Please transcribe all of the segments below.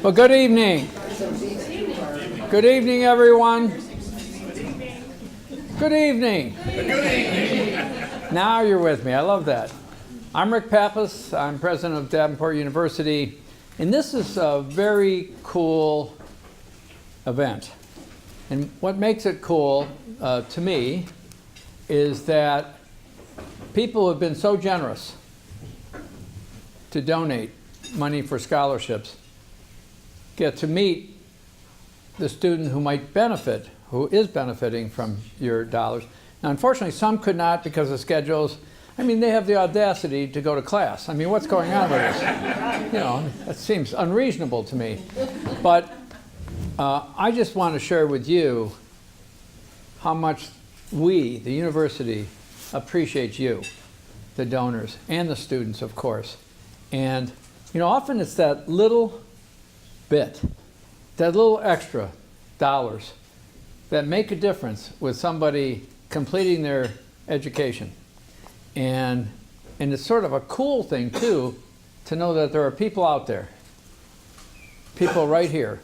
Well, good evening. Good evening, everyone. Good evening. Now you're with me. I love that. I'm Rick Pappas. I'm president of Davenport University, and this is a very cool event. And what makes it cool to me is that people have been so generous to donate money for scholarships get to meet the student who might benefit, who is benefiting from your dollars. Now, unfortunately, some could not because of schedules. I mean, they have the audacity to go to class. I mean, what's going on with this? You know, that seems unreasonable to me. But I just want to share with you how much we, the university, appreciate you, the donors, and the students, of course. And, you know, often it's that little bit, that little extra dollars that make a difference with somebody completing their education. And it's sort of a cool thing, too, to know that there are people out there, people right here,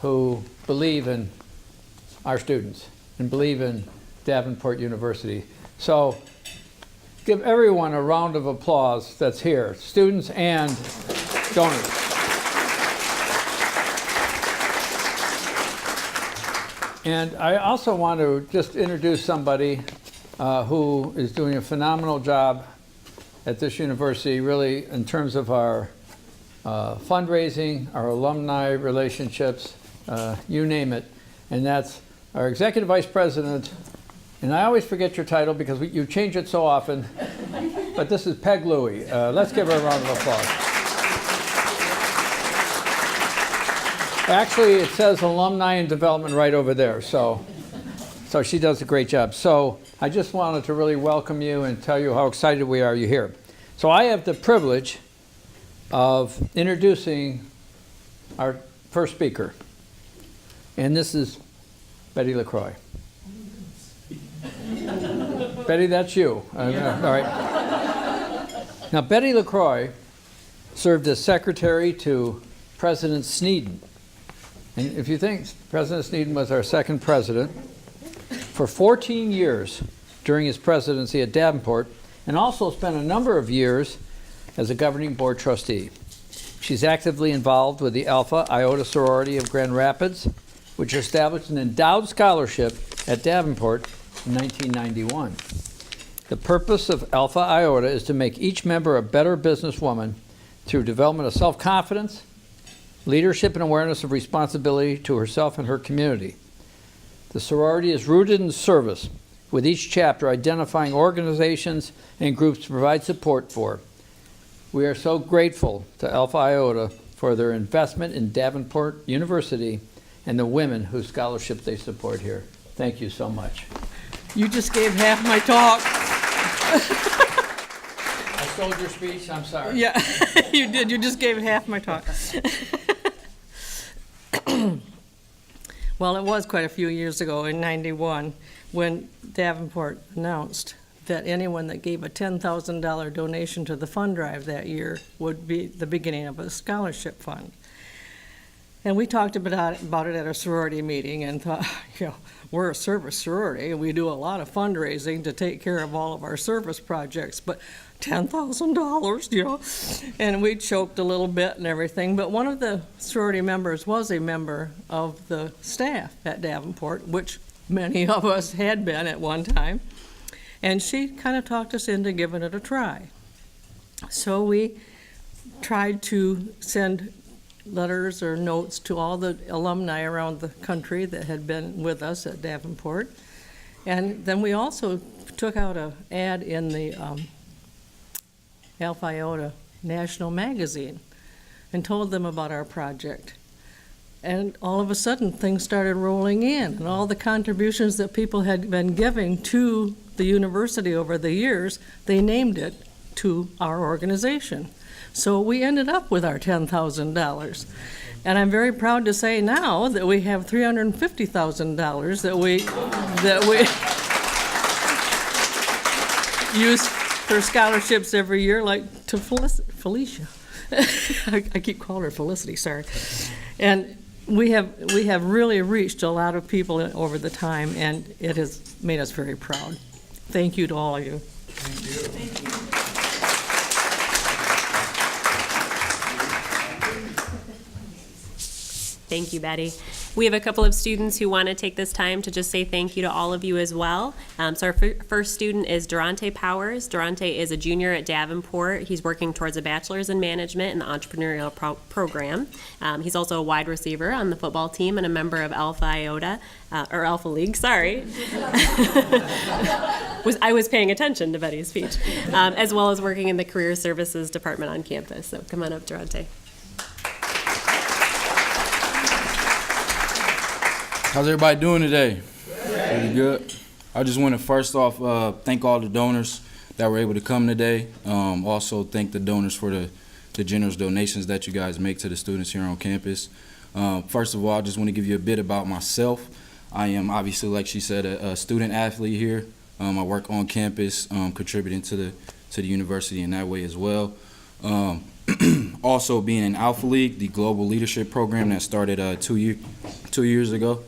who believe in our students and believe in Davenport University. So give everyone a round of applause that's here, students and donors. And I also want to just introduce somebody who is doing a phenomenal job at this university, really, in terms of our fundraising, our alumni relationships, you name it. And that's our executive vice president. And I always forget your title because you change it so often. But this is Peg Louie. Let's give her a round of applause. Actually, it says Alumni and Development right over there. So she does a great job. So I just wanted to really welcome you and tell you how excited we are you're here. So I have the privilege of introducing our first speaker. And this is Betty LaCroix. Betty, that's you. All right. Now, Betty LaCroix served as secretary to President Sneeden. And if you think President Sneeden was our second president, for 14 years during his presidency at Davenport, and also spent a number of years as a governing board trustee. She's actively involved with the Alpha Iota sorority of Grand Rapids, which established an endowed scholarship at Davenport in 1991. The purpose of Alpha Iota is to make each member a better businesswoman through development of self-confidence, leadership, and awareness of responsibility to herself and her community. The sorority is rooted in service, with each chapter identifying organizations and groups to provide support for. We are so grateful to Alpha Iota for their investment in Davenport University and the women whose scholarship they support here. Thank you so much. You just gave half my talk. I stole your speech, I'm sorry. Yeah, you did. You just gave half my talk. Well, it was quite a few years ago in '91 when Davenport announced that anyone that gave a $10,000 donation to the fund drive that year would be the beginning of a scholarship fund. And we talked about it at a sorority meeting and thought, you know, we're a service sorority and we do a lot of fundraising to take care of all of our service projects, but $10,000, you know, and we choked a little bit and everything. But one of the sorority members was a member of the staff at Davenport, which many of us had been at one time. And she kind of talked us into giving it a try. So we tried to send letters or notes to all the alumni around the country that had been with us at Davenport. And then we also took out an ad in the Alpha Iota National Magazine and told them about our project. And all of a sudden, things started rolling in, and all the contributions that people had been giving to the university over the years, they named it to our organization. So we ended up with our $10,000. And I'm very proud to say now that we have $350,000 that we use for scholarships every year, like to Felicia. I keep calling her Felicity, sorry. And we have really reached a lot of people over the time, and it has made us very proud. Thank you to all of you. Thank you. Thank you. Thank you, Betty. We have a couple of students who want to take this time to just say thank you to all of you as well. So our first student is Durante Powers. Durante is a junior at Davenport. He's working towards a bachelor's in management in the entrepreneurial program. He's also a wide receiver on the football team and a member of Alpha Iota, or Alpha League, sorry. I was paying attention to Betty's speech, as well as working in the career services department on campus. So come on up, Durante. How's everybody doing today? Pretty good. I just want to first off thank all the donors that were able to come today. Also thank the donors for the generous donations that you guys make to the students here on campus. First of all, I just want to give you a bit about myself. I am obviously, like she said, a student athlete here. I work on campus, contributing to the university in that way as well. Also being in Alpha League, the global leadership program that started 2 years ago.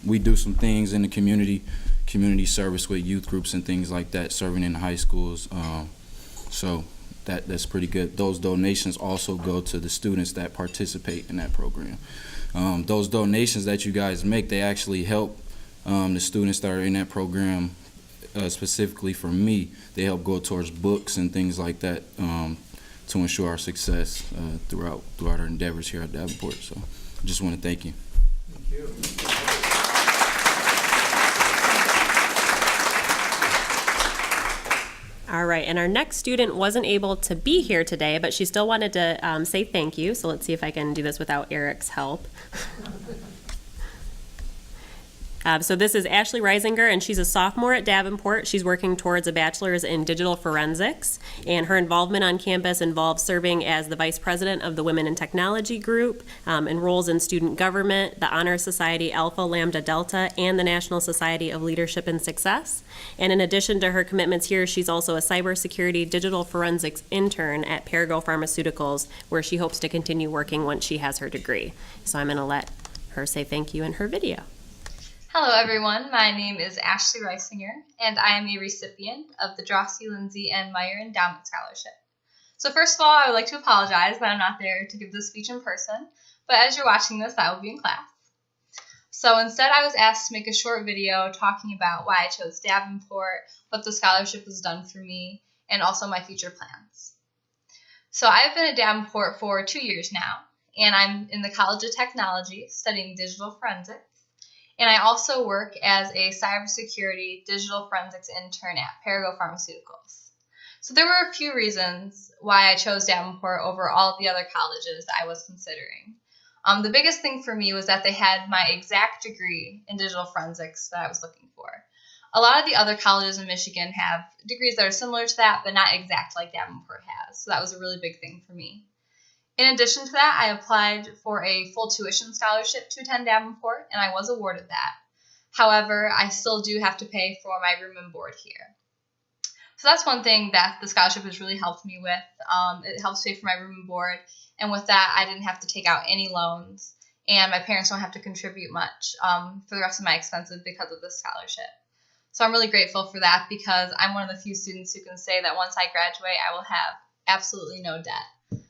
We do some things in the community service with youth groups and things like that, serving in high schools. So that's pretty good. Those donations also go to the students that participate in that program. Those donations that you guys make, they actually help the students that are in that program. Specifically for me, they help go towards books and things like that to ensure our success throughout our endeavors here at Davenport. So I just want to thank you. Thank you. All right, and our next student wasn't able to be here today, but she still wanted to say thank you. So let's see if I can do this without Eric's help. So this is Ashley Reisinger, and she's a sophomore at Davenport. She's working towards a bachelor's in digital forensics, and her involvement on campus involves serving as the vice president of the Women in Technology group, enrolls in student government, the Honor Society Alpha Lambda Delta, and the National Society of Leadership and Success. And in addition to her commitments here, she's also a cybersecurity digital forensics intern at Perrigo Pharmaceuticals, where she hopes to continue working once she has her degree. So I'm going to let her say thank you in her video. Hello everyone, my name is Ashley Reisinger, and I am a recipient of the Drosky, Lindsay, and Meyer Endowment Scholarship. So first of all, I would like to apologize that I'm not there to give this speech in person, but as you're watching this, I will be in class. So instead, I was asked to make a short video talking about why I chose Davenport, what the scholarship has done for me, and also my future plans. So I've been at Davenport for 2 years now, and I'm in the College of Technology studying digital forensics. And I also work as a cybersecurity digital forensics intern at Perrigo Pharmaceuticals. So there were a few reasons why I chose Davenport over all of the other colleges I was considering. The biggest thing for me was that they had my exact degree in digital forensics that I was looking for. A lot of the other colleges in Michigan have degrees that are similar to that, but not exact like Davenport has. So that was a really big thing for me. In addition to that, I applied for a full tuition scholarship to attend Davenport, and I was awarded that. However, I still do have to pay for my room and board here. So that's one thing that the scholarship has really helped me with. It helps pay for my room and board, and with that, I didn't have to take out any loans, and my parents don't have to contribute much for the rest of my expenses because of this scholarship. So I'm really grateful for that because I'm one of the few students who can say that once I graduate, I will have absolutely no debt.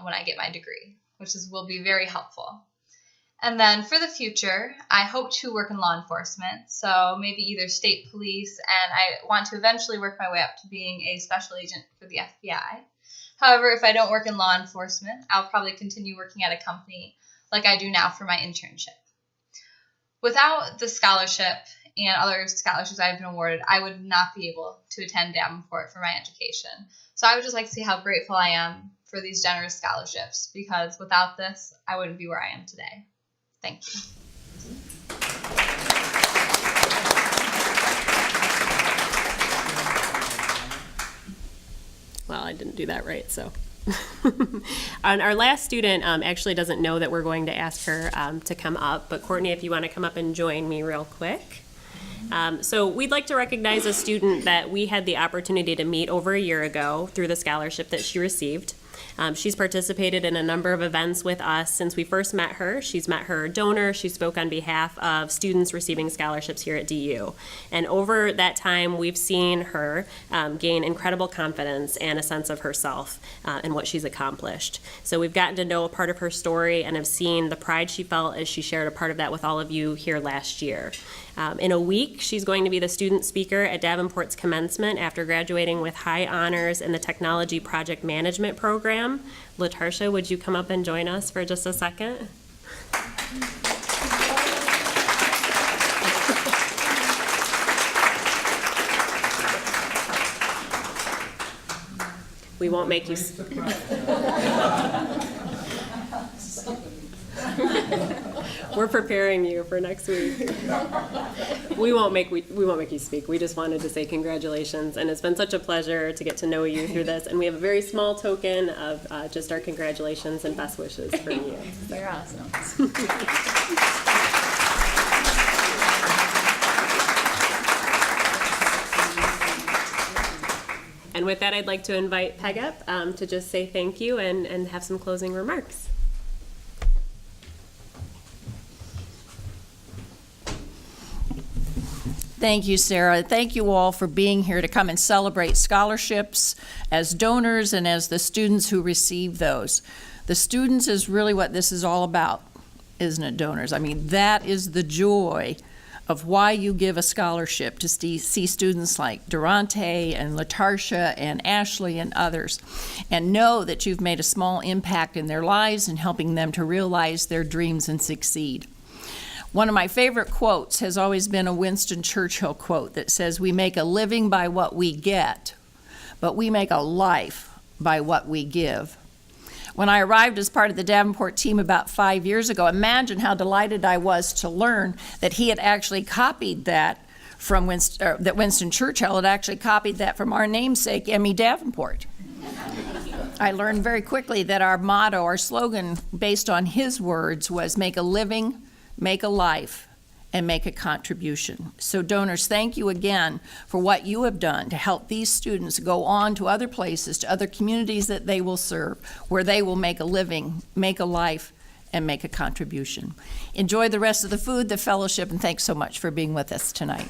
When I get my degree, which will be very helpful. And then for the future, I hope to work in law enforcement, so maybe either state police, and I want to eventually work my way up to being a special agent for the FBI. However, if I don't work in law enforcement, I'll probably continue working at a company like I do now for my internship. Without the scholarship and other scholarships I've been awarded, I would not be able to attend Davenport for my education. So I would just like to say how grateful I am for these generous scholarships, because without this, I wouldn't be where I am today. Thank you. Well, I didn't do that right, so. And our last student actually doesn't know that we're going to ask her to come up, but Courtney, if you want to come up and join me real quick. So we'd like to recognize a student that we had the opportunity to meet over a year ago through the scholarship that she received. She's participated in a number of events with us since we first met her. She's met her donor. She spoke on behalf of students receiving scholarships here at DU. And over that time, we've seen her gain incredible confidence and a sense of herself and what she's accomplished. So we've gotten to know a part of her story and have seen the pride she felt as she shared a part of that with all of you here last year. In a week, she's going to be the student speaker at Davenport's commencement after graduating with high honors in the Technology Project Management Program. Latarsha, would you come up and join us for just a second? We won't make you. We're preparing you for next week. We won't make you speak. We just wanted to say congratulations, and it's been such a pleasure to get to know you through this. And we have a very small token of just our congratulations and best wishes from you. They're awesome. And with that, I'd like to invite Peg up to just say thank you and have some closing remarks. Thank you, Sarah. Thank you all for being here to come and celebrate scholarships as donors and as the students who receive those. The students is really what this is all about, isn't it, donors? I mean, that is the joy of why you give a scholarship, to see students like Durante and Latarsha and Ashley and others, and know that you've made a small impact in their lives and helping them to realize their dreams and succeed. One of my favorite quotes has always been a Winston Churchill quote that says, "We make a living by what we get, but we make a life by what we give." When I arrived as part of the Davenport team about 5 years ago, imagine how delighted I was to learn that he had actually copied that from Winston Churchill had actually copied that from our namesake, Emmy Davenport. I learned very quickly that our motto, our slogan, based on his words, was make a living, make a life, and make a contribution. So donors, thank you again for what you have done to help these students go on to other places, to other communities that they will serve, where they will make a living, make a life, and make a contribution. Enjoy the rest of the food, the fellowship, and thanks so much for being with us tonight.